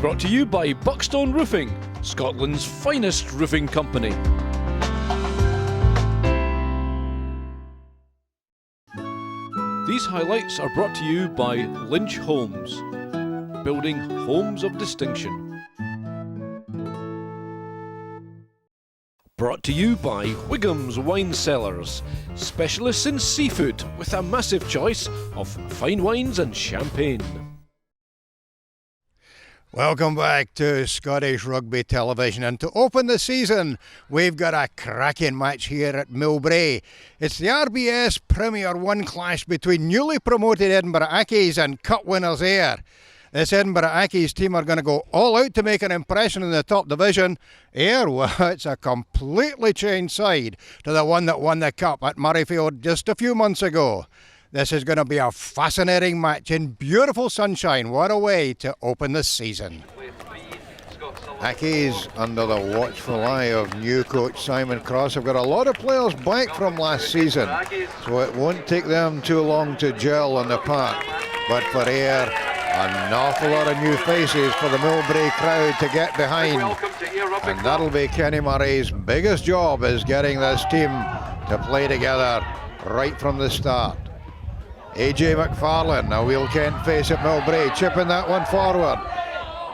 Brought to you by Buckstone Roofing, Scotland's finest roofing company. These highlights are brought to you by Lynch Homes, building homes of distinction. Brought to you by Wiggum's Wine Cellars, specialists in seafood with a massive choice of fine wines and champagne. Welcome back to Scottish Rugby Television, and to open the season we've got a cracking match here at Millbrae. It's the RBS Premier 1 clash between newly promoted Edinburgh Accies and Cup winners Ayr. This Edinburgh Accies team are going to go all out to make an impression in the top division. Ayr, well, it's a completely changed side to the one that won the Cup at Murrayfield just a few months ago. This is going to be a fascinating match in beautiful sunshine. What a way to open the season. Accies under the watchful eye of new coach Simon Cross have got a lot of players back from last season, so it won't take them too long to gel on the park. But for Ayr, an awful lot of new faces for the Millbrae crowd to get behind, and that'll be Kenny Murray's biggest job, is getting this team to play together right from the start. AJ McFarlane, a Wheel Kent face at Millbrae, chipping that one forward.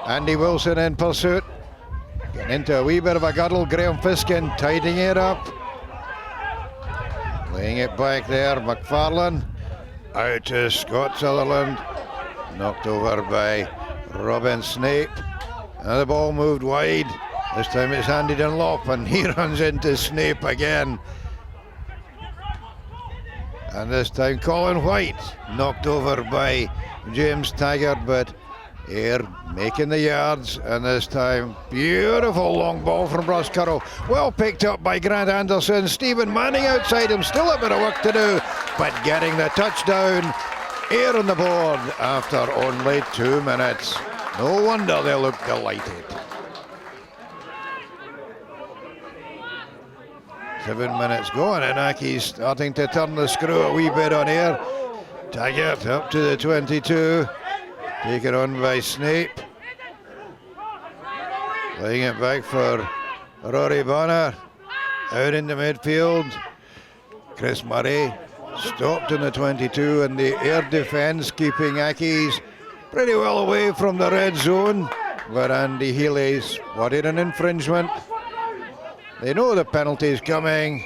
Andy Wilson in pursuit, getting into a wee bit of a guddle. Graham Fiskin tidying it up, laying it back there. McFarlane out to Scott Sutherland, knocked over by Robin Snape. Now the ball moved wide. This time it's Andy Dunlop, and he runs into Snape again. And this time Colin White knocked over by James Taggart, but Ayr making the yards, and this time beautiful long ball from Ross Currow. Well picked up by Grant Anderson. Stephen Manning outside him, still a bit of work to do, but getting the touchdown. Ayr on the board after only 2 minutes. No wonder they look delighted. 7 minutes gone, and Accies starting to turn the screw a wee bit on Ayr. Taggart up to the 22, taken on by Snape. Laying it back for Rory Bonner. Out into midfield. Chris Murray stopped in the 22, and the Ayr defence keeping Accies pretty well away from the red zone, where Andy Healy spotted an infringement. They know the penalty's coming,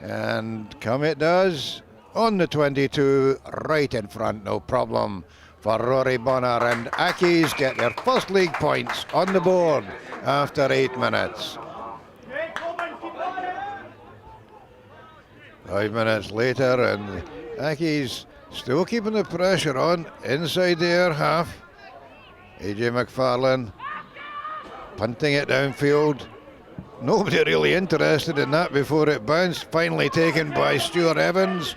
and come it does. On the 22, right in front, no problem for Rory Bonner, and Accies get their first league points on the board after 8 minutes. 5 minutes later, and Accies still keeping the pressure on inside the Ayr half. AJ McFarlane punting it downfield. Nobody really interested in that before it bounced. Finally taken by Stuart Evans.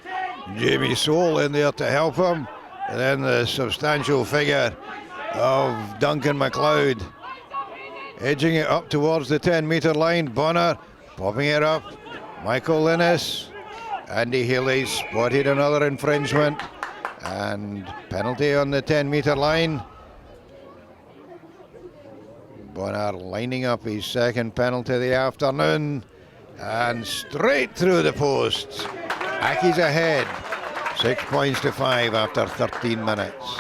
Jamie Soule in there to help him. And then the substantial figure of Duncan MacLeod edging it up towards the 10-metre line. Bonner popping it up. Michael Linnis. Andy Healy spotted another infringement, and penalty on the 10-metre line. Bonner lining up his second penalty of the afternoon, and straight through the posts. Accies ahead, 6 points to 5 after 13 minutes.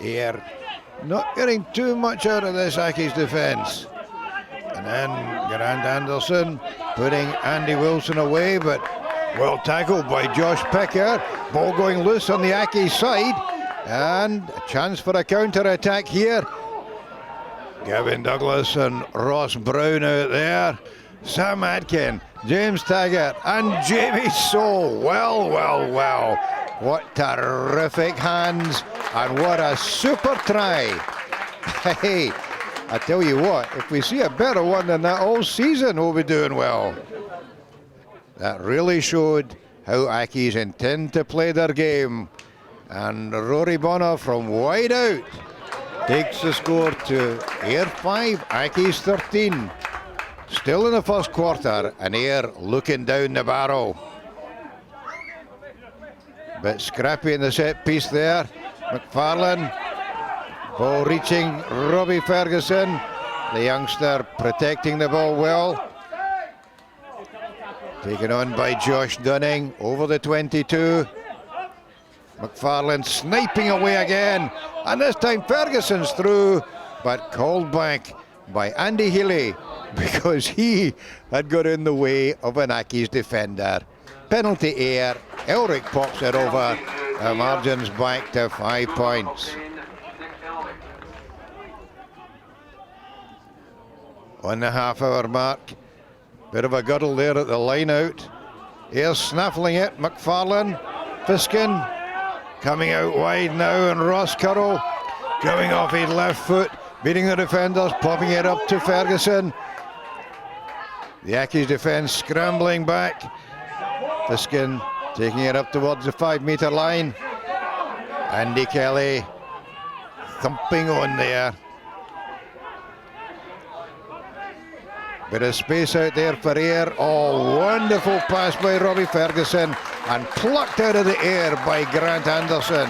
Ayr not getting too much out of this Accies defence. And then Grant Anderson putting Andy Wilson away, but well tackled by Josh Picker. Ball going loose on the Accies side, and a chance for a counter-attack here. Gavin Douglas and Ross Brown out there. Sam Atkin, James Taggart and Jamie Soule. Well. What terrific hands, and what a super try. Hey, I tell you what, if we see a better one than that all season, we'll be doing well. That really showed how Accies intend to play their game. And Rory Bonner from wide out takes the score to Ayr 5, Accies 13. Still in the first quarter, and Ayr looking down the barrel. Bit scrappy in the set piece there. McFarlane. Ball reaching Robbie Ferguson. The youngster protecting the ball well. Taken on by Josh Dunning over the 22. McFarlane sniping away again. And this time Ferguson's through, but called back by Andy Healy because he had got in the way of an Accies defender. Penalty air. Elric pops it over. The margin's back to 5 points. On the half-hour mark. Bit of a guddle there at the line out. Here's snaffling it. McFarlane. Fiskin. Coming out wide now, and Ross Currow going off his left foot, beating the defenders, popping it up to Ferguson. The Accies defence scrambling back. Fiskin taking it up towards the 5-metre line. Andy Kelly thumping on there. Bit of space out there for Ayr. Oh, wonderful pass by Robbie Ferguson and plucked out of the air by Grant Anderson.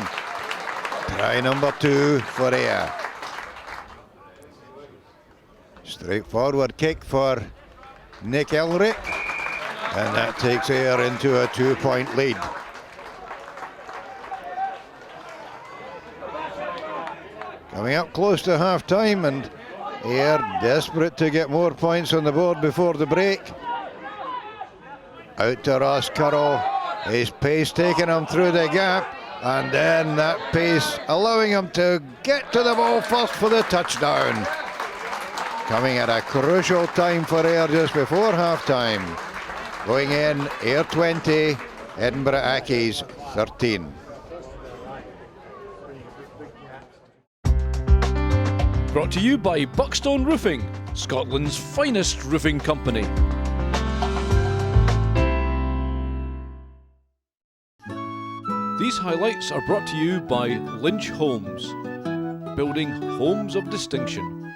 Try number 2 for Ayr. Straightforward kick for Nick Elric, and that takes Ayr into a 2-point lead. Coming up close to half-time, and Ayr desperate to get more points on the board before the break. Out to Ross Currow. His pace taking him through the gap, and then that pace allowing him to get to the ball first for the touchdown. Coming at a crucial time for Ayr just before half-time. Going in, Ayr 20, Edinburgh Accies 13. Brought to you by Buckstone Roofing, Scotland's finest roofing company. These highlights are brought to you by Lynch Homes, building homes of distinction.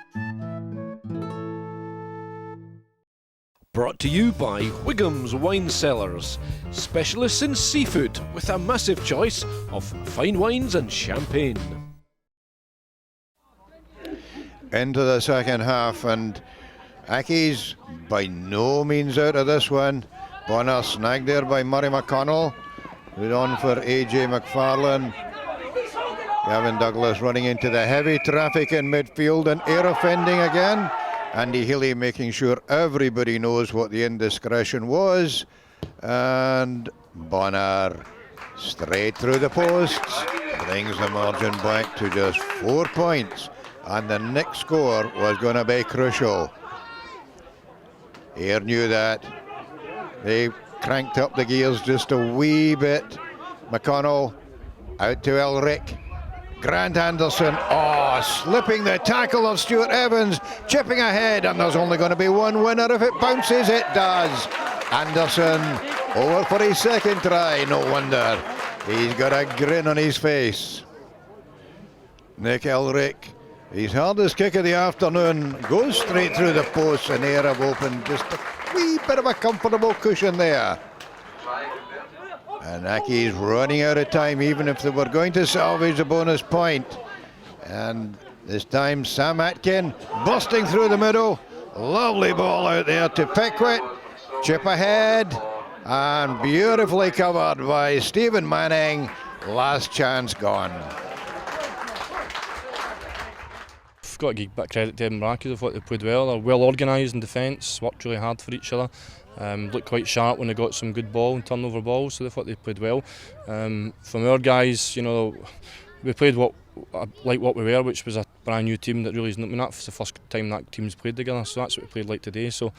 Brought to you by Wiggum's Wine Cellars, specialists in seafood with a massive choice of fine wines and champagne. Into the second half, and Accies by no means out of this one. Bonner snagged there by Murray McConnell. Good on for AJ McFarlane. Gavin Douglas running into the heavy traffic in midfield, and Ayr offending again. Andy Healy making sure everybody knows what the indiscretion was. And Bonner straight through the posts. Brings the margin back to just 4 points. And the next score was going to be crucial. Ayr knew that. They cranked up the gears just a wee bit. McConnell out to Elric. Grant Anderson, slipping the tackle of Stuart Evans, chipping ahead, and there's only going to be one winner. If it bounces, it does. Anderson over for his second try, no wonder. He's got a grin on his face. Nick Elric, his hardest kick of the afternoon, goes straight through the post, and Ayr have opened just a wee bit of a comfortable cushion there. And Accies running out of time, even if they were going to salvage a bonus point. And this time Sam Atkin busting through the middle. Lovely ball out there to Pickwick. Chip ahead, and beautifully covered by Stephen Manning. Last chance gone. I've got to give a bit of credit to Edinburgh Accies. I thought they played well. They're well organised in defence, worked really hard for each other. Looked quite sharp when they got some good ball and turnover balls, so they thought they played well. From our guys, you know, we played what we were, which was a brand new team that really isn't. That's the first time that team's played together, so that's what we played like today. So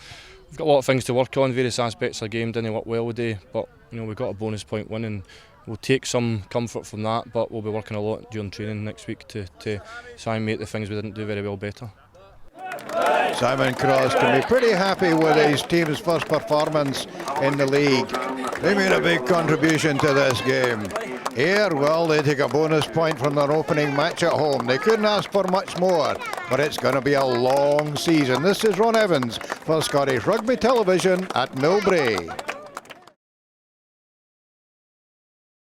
we've got a lot of things to work on. Various aspects of the game didn't work well today, but you know, we got a bonus point win, and we'll take some comfort from that. But we'll be working a lot during training next week to try and make the things we didn't do very well better. Simon Cross can be pretty happy with his team's first performance in the league. They made a big contribution to this game. Ayr, well, they take a bonus point from their opening match at home. They couldn't ask for much more, but it's going to be a long season. This is Ron Evans for Scottish Rugby Television at Millbrae.